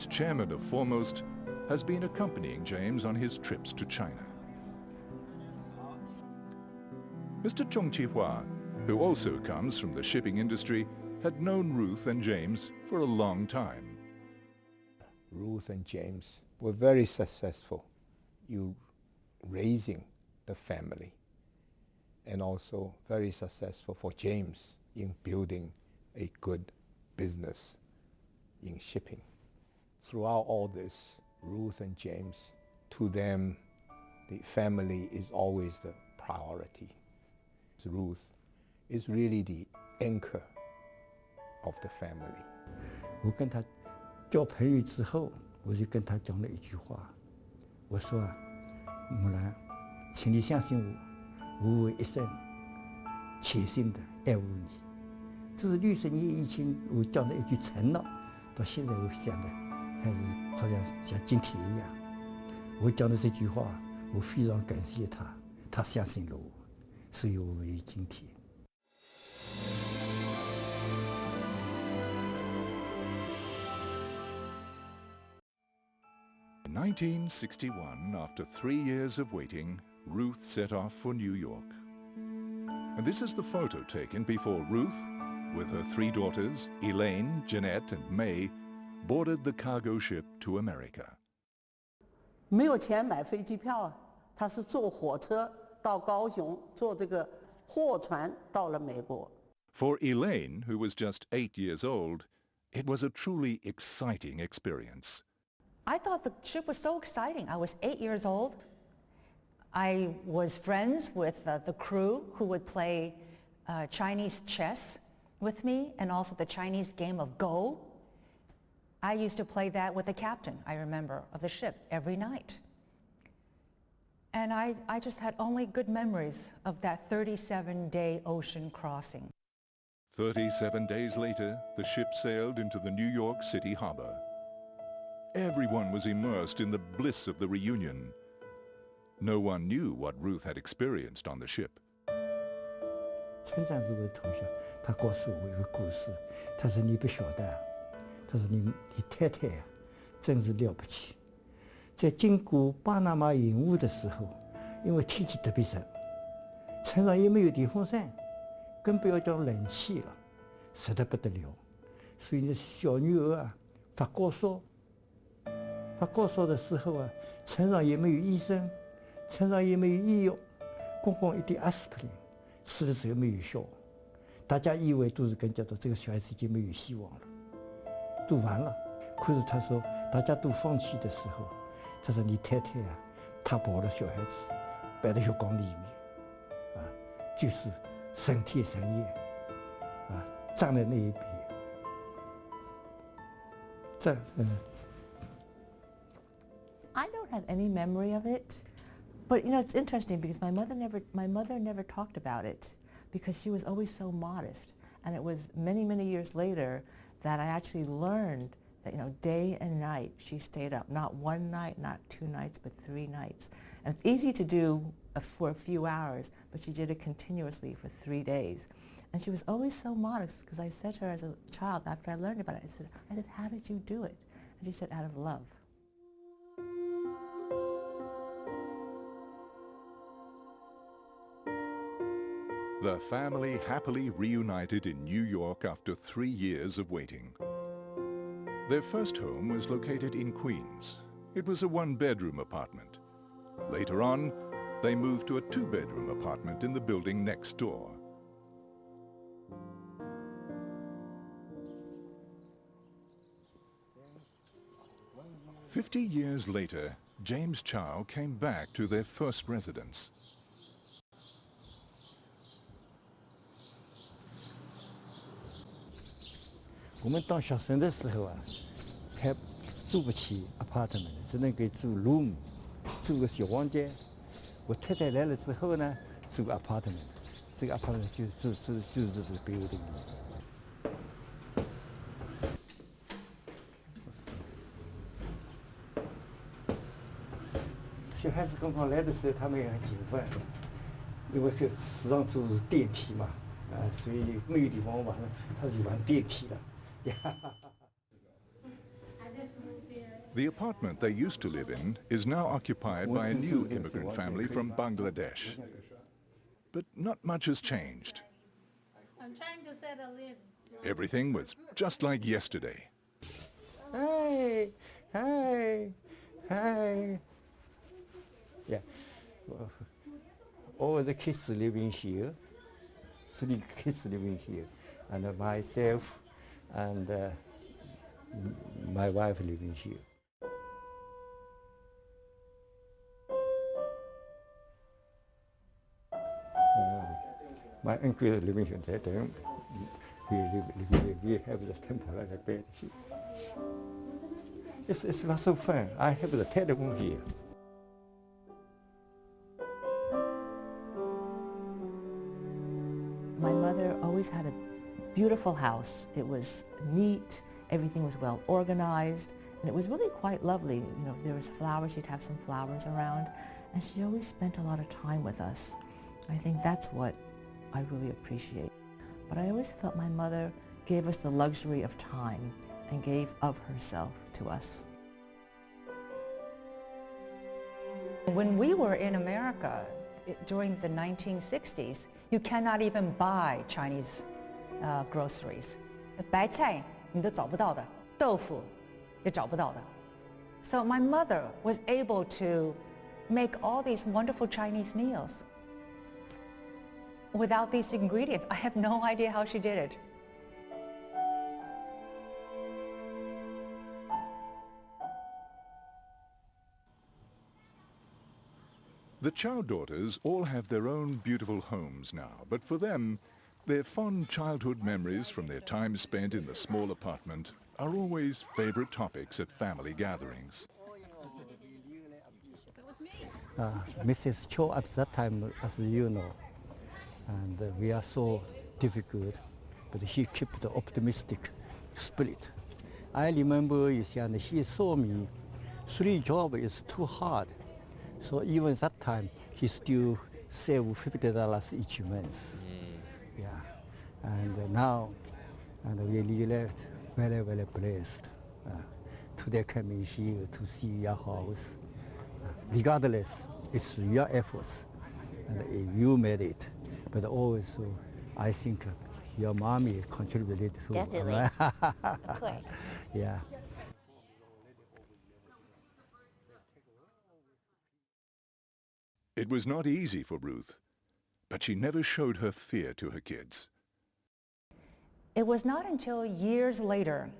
chairman of Foremost, has been accompanying James on his trips to China. Mr. Chong Chi-hua, who also comes from the shipping industry, had known Ruth and James for a long time. Ruth and James were very successful in raising the family, and also very successful for James in building a good business in shipping. Throughout all this, Ruth and James, to them, the family is always the priority. Ruth is really the anchor of the family. 我跟他交朋友之后，我就跟他讲了一句话，我说啊，木兰，请你相信我，我会一生潜心的爱护你。这是60年以前我讲的一句承诺，到现在我想的还是好像像今天一样。我讲的这句话，我非常感谢他，他相信了我，所以我有今天。In 1961, after 3 years of waiting, Ruth set off for New York. And this is the photo taken before Ruth, with her 3 daughters, Elaine, Jeanette, and May, boarded the cargo ship to America. 没有钱买飞机票啊，他是坐火车到高雄，坐这个货船到了美国。For Elaine, who was just 8 years old, it was a truly exciting experience. I thought the ship was so exciting. I was 8 years old. I was friends with the crew who would play Chinese chess with me, and also the Chinese game of Go. I used to play that with the captain, I remember, of the ship every night. And I just had only good memories of that 37-day ocean crossing. 37 days later, the ship sailed into the New York City harbor. Everyone was immersed in the bliss of the reunion. No one knew what Ruth had experienced on the ship. 村长是我的同学，他告诉我一个故事，他说你不晓得啊，他说你太太啊，真是了不起。在经过巴拿马云雾的时候，因为天气特别热，船上也没有电风扇，更不要讲冷气了，热得不得了。所以呢，小女儿啊发高烧，发高烧的时候啊，船上也没有医生，船上也没有医药，光一点阿司匹林，吃了之后没有效。大家以为都是跟讲到这个小孩子已经没有希望了，都完了。可是他说大家都放弃的时候，他说你太太啊，她抱了小孩子，摆在浴缸里面，啊，就是省天省夜，啊，站在那一边，I don't have any memory of it, but it's interesting because my mother never talked about it because she was always so modest, and it was many years later that I actually learned that day and night she stayed up, not 1 night, not 2 nights, but 3 nights. And it's easy to do for a few hours, but she did it continuously for 3 days. And she was always so modest because I said to her as a child after I learned about it, I said, how did you do it? And she said, out of love. The family happily reunited in New York after 3 years of waiting. Their first home was located in Queens. It was a 1-bedroom apartment. Later on, they moved to a 2-bedroom apartment in the building next door. "50 years later, James Chao came back to their first residence. 我们当学生的时候啊，还住不起 apartment， 只能给住 room， 住个小房间。我太太来了之后呢，住 apartment， 这个 apartment 就是这个 building。小孩子刚刚来的时候，他们也很兴奋，因为时常坐电梯嘛，所以没有地方玩了，他就玩电梯了。The apartment they used to live in is now occupied by a new immigrant family from Bangladesh. But not much has changed. I'm trying to settle in. Everything was just like yesterday. Hi, hi, hi. Yeah, all the kids living here, 3 kids living here, and myself and my wife living here. My uncle living here. That time we have the temporary bed here. It's lots of fun. I have the telephone here. My mother always had a beautiful house. It was neat, everything was well organized, and it was really quite lovely. You know, if there was flowers, she'd have some flowers around, and she always spent a lot of time with us. I think that's what I really appreciate. But I always felt my mother gave us the luxury of time and gave of herself to us. When we were in America during the 1960s, you cannot even buy Chinese groceries. 白菜你都找不到的，豆腐也找不到的。So my mother was able to make all these wonderful Chinese meals. Without these ingredients, I have no idea how she did it. The Chow daughters all have their own beautiful homes now, but for them, their fond childhood memories from their time spent in the small apartment are always favorite topics at family gatherings. Mrs. Cho at that time, as you know, and we are so difficult, but she kept the optimistic spirit. I remember, you see, and she saw me, 3 jobs is too hard. So even that time, he still saved $50 each month. Yeah, and now, and we really very, very blessed. Today coming here to see your house. Regardless, it's your efforts, and you made it. But also, I think your mommy contributed to. Definitely. Of course. Yeah. It was not easy for Ruth, but she never showed her fear to her kids. It was not until years later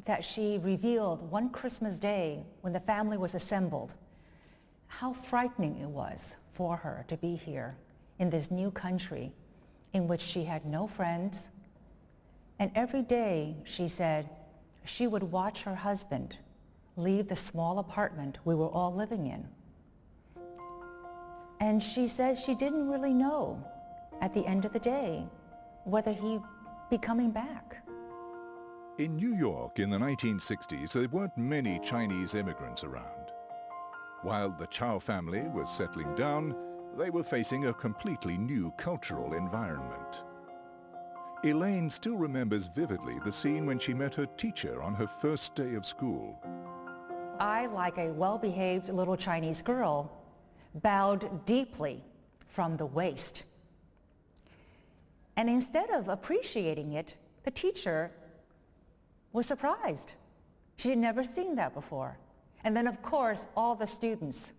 that she revealed one Christmas day when the family was assembled how frightening it was for her to be here in this new country in which she had no friends. And every day, she said, she would watch her husband leave the small apartment we were all living in. And she said she didn't really know at the end of the day whether he'd be coming back. In New York in the 1960s, there weren't many Chinese immigrants around. While the Chow family was settling down, they were facing a completely new cultural environment. Elaine still remembers vividly the scene when she met her teacher on her first day of school. I, like a well-behaved little Chinese girl, bowed deeply from the waist. And instead of appreciating it, the teacher was surprised. She had never seen that before. And then, of course, all the students,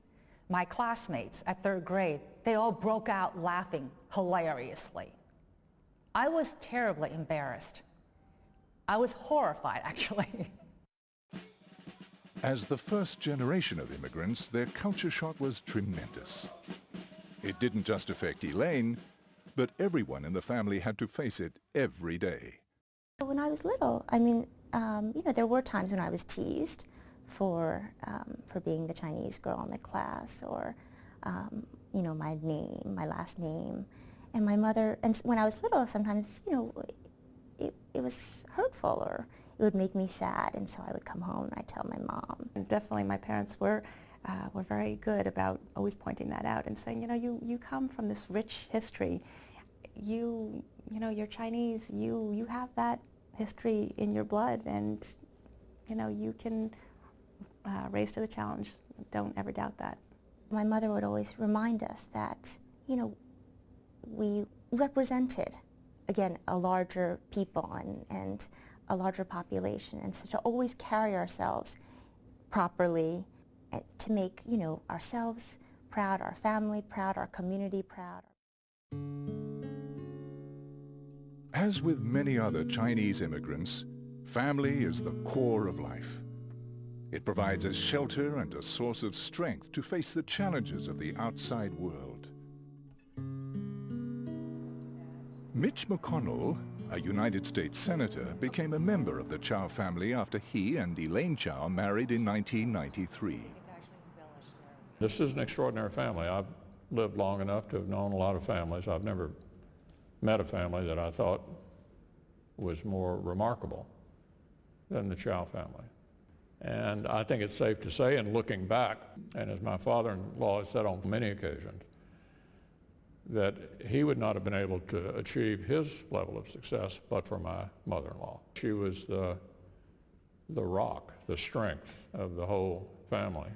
my classmates at 3rd grade, they all broke out laughing hilariously. I was terribly embarrassed. I was horrified, actually. As the first generation of immigrants, their culture shock was tremendous. It didn't just affect Elaine, but everyone in the family had to face it every day. When I was little, I mean, there were times when I was teased for being the Chinese girl in the class, or, my name, my last name. And my mother, and when I was little, sometimes, it was hurtful, or it would make me sad, and so I would come home and I'd tell my mom. And definitely my parents were very good about always pointing that out and saying, you come from this rich history. You're Chinese, you have that history in your blood, and, you can raised to the challenge. Don't ever doubt that. My mother would always remind us that, you know, we represented, again, a larger people and a larger population, and so to always carry ourselves properly and to make, you know, ourselves proud, our family proud, our community proud. As with many other Chinese immigrants, family is the core of life. It provides a shelter and a source of strength to face the challenges of the outside world. Mitch McConnell, a United States Senator, became a member of the Chao family after he and Elaine Chao married in 1993. This is an extraordinary family. I've lived long enough to have known a lot of families. I've never met a family that I thought was more remarkable than the Chao family. And I think it's safe to say, in looking back, and as my father-in-law has said on many occasions, that he would not have been able to achieve his level of success but for my mother-in-law. She was the rock, the strength of the whole family.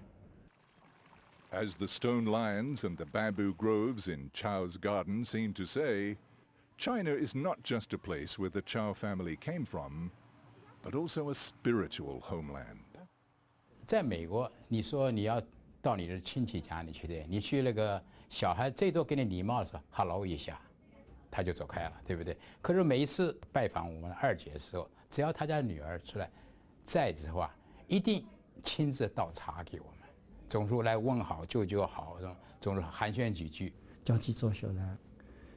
As the stone lions and the bamboo groves in Chao's garden seem to say, China is not just a place where the Chao family came from, but also a spiritual homeland. 在美国，你说你要到你的亲戚家里去的，你去那个小孩最多给你礼貌的时候 ，hello 一下，他就走开了，对不对？可是每一次拜访我们二姐的时候，只要他家女儿出来在的话，一定亲自倒茶给我们，总是来问好、舅舅好，总是寒暄几句。讲起赵小兰，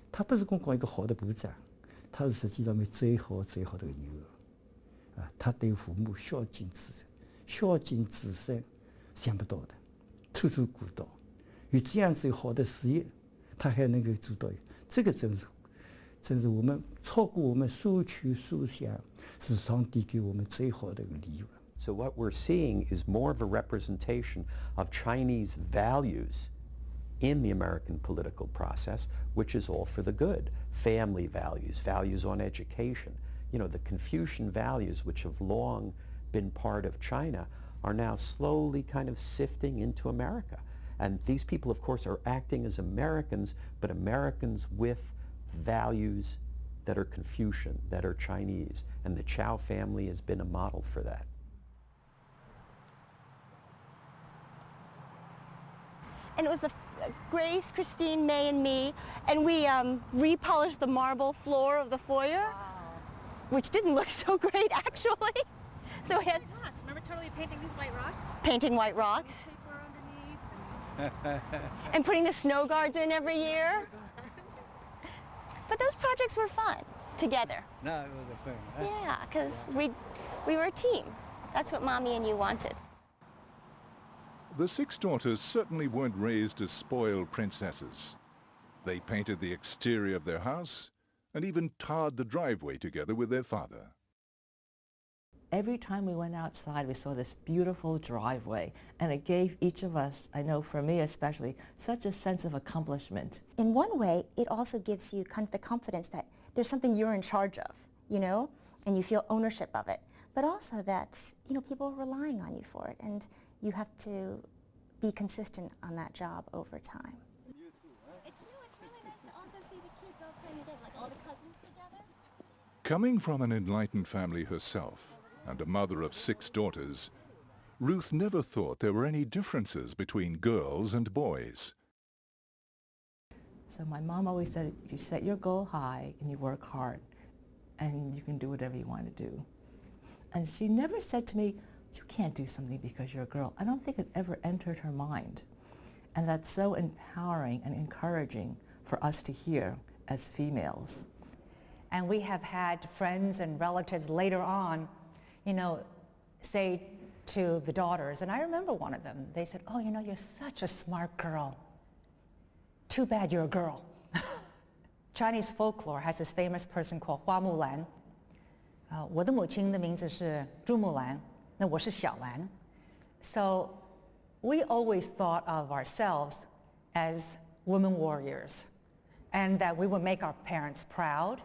她不是光一个好的部长，她是实际上面最好的一个女儿，啊，她对父母孝敬至深，孝敬至深，想不到的，处处顾到，有这样子好的事业，她还能够做到，这个真是我们超过我们所求所想，是上帝给我们最好的一个礼物。 So what we're seeing is more of a representation of Chinese values in the American political process, which is all for the good. Family values, values on education. You know, the Confucian values, which have long been part of China, are now slowly kind of sifting into America. And these people, of course, are acting as Americans, but Americans with values that are Confucian, that are Chinese. And the Chao family has been a model for that. And it was Grace, Christine, May, and me, and we repolished the marble floor of the foyer, which didn't look so great, actually. So we had rocks. Remember totally painting these white rocks? Painting white rocks. And putting the snow guards in every year. But those projects were fun together. No, it was a fun. Yeah, because we were a team. That's what Mommy and you wanted. The six daughters certainly weren't raised as spoiled princesses. They painted the exterior of their house and even tarred the driveway together with their father. Every time we went outside, we saw this beautiful driveway, and it gave each of us, I know for me especially, such a sense of accomplishment. In one way, it also gives you kind of the confidence that there's something you're in charge of, you know, and you feel ownership of it. But also that, you know, people are relying on you for it, and you have to be consistent on that job over time. It's really nice to also see the kids all time together, like all the cousins together. Coming from an enlightened family herself and a mother of six daughters, Ruth never thought there were any differences between girls and boys. So my mom always said, you set your goal high and you work hard, and you can do whatever you want to do. And she never said to me, you can't do something because you're a girl. I don't think it ever entered her mind. And that's so empowering and encouraging for us to hear as females. And we have had friends and relatives later on, you know, say to the daughters, and I remember one of them, they said, oh, you know, you're such a smart girl. Too bad you're a girl. Chinese folklore has this famous person called Hua Mulan. 我的母亲的名字是朱木兰，那我是小兰。So we always thought of ourselves as women warriors, and that we would make our parents proud,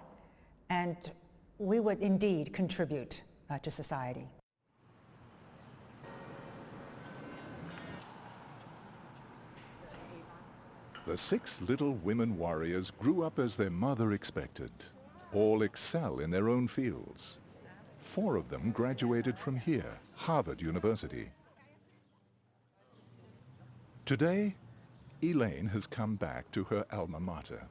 and we would indeed contribute to society. The 6 little women warriors grew up as their mother expected. All excel in their own fields. 4 of them graduated from here, Harvard University. Today, Elaine has come back to her alma mater.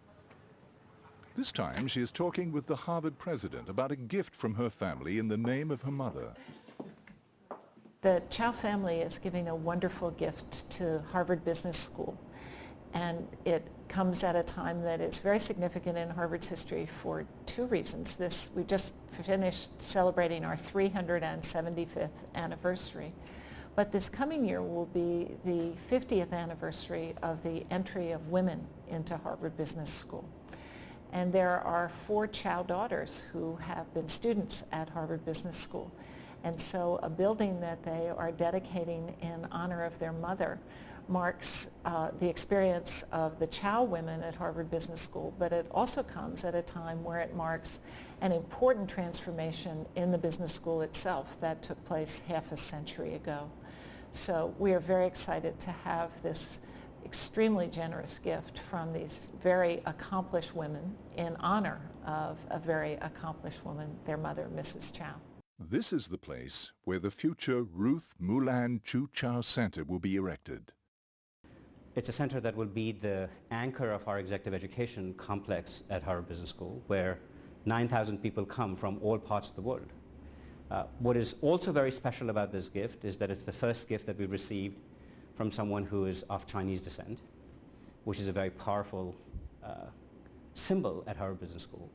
This time she is talking with the Harvard president about a gift from her family in the name of her mother. The Chao family is giving a wonderful gift to Harvard Business School, and it comes at a time that is very significant in Harvard's history for 2 reasons. We just finished celebrating our 375th anniversary, but this coming year will be the 50th anniversary of the entry of women into Harvard Business School. And there are 4 Chao daughters who have been students at Harvard Business School. And so a building that they are dedicating in honor of their mother marks the experience of the Chao women at Harvard Business School, but it also comes at a time where it marks an important transformation in the business school itself that took place half a century ago. So we are very excited to have this extremely generous gift from these very accomplished women in honor of a very accomplished woman, their mother, Mrs. Chao. This is the place where the future Ruth Mulan Chu Chao Center will be erected. It's a center that will be the anchor of our executive education complex at Harvard Business School, where 9,000 people come from all parts of the world. What is also very special about this gift is that it's the first gift that we've received from someone who is of Chinese descent, which is a very powerful symbol at Harvard Business School.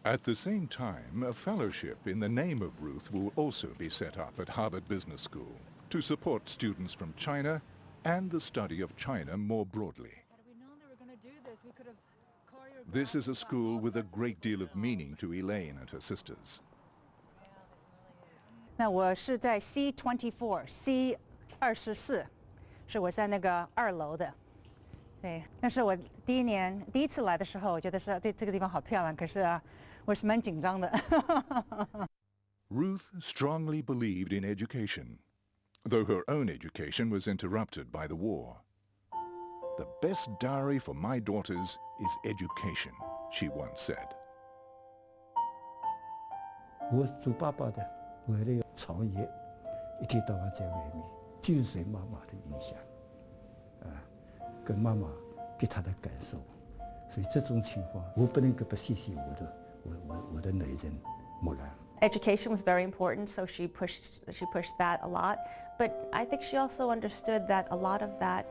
At the same time, a fellowship in the name of Ruth will also be set up at Harvard Business School to support students from China and the study of China more broadly. This is a school with a great deal of meaning to Elaine and her sisters. 那我是在 C24 C24，是我在那个2楼的。对，那是我第一次来的时候，我觉得是对这个地方好漂亮，可是我是蛮紧张的。Ruth strongly believed in education, though her own education was interrupted by the war. The best dowry for my daughters is education, she once said. 我做爸爸的，为了要创业，一天到晚在外面，就随妈妈的影响，跟妈妈给她的感受，所以这种情况，我不能够不谢谢我的女人木兰。Education was very important, so she pushed that a lot. But I think she also understood that a lot of that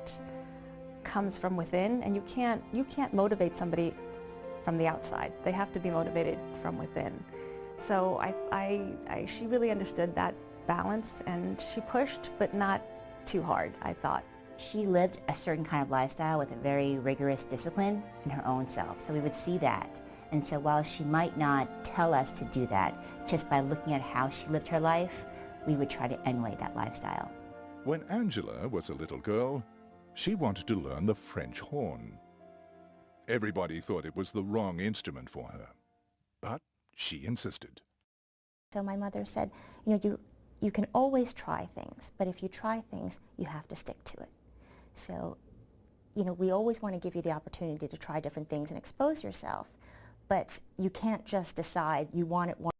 comes from within, and you can't motivate somebody from the outside. They have to be motivated from within. So she really understood that balance, and she pushed, but not too hard, I thought. She lived a certain kind of lifestyle with a very rigorous discipline in her own self, so we would see that. And so while she might not tell us to do that, just by looking at how she lived her life, we would try to emulate that lifestyle. When Angela was a little girl, she wanted to learn the French horn. Everybody thought it was the wrong instrument for her, but she insisted. So my mother said, you can always try things, but if you try things, you have to stick to it. So, we always want to give you the opportunity to try different things and expose yourself, but you can't just decide you want it one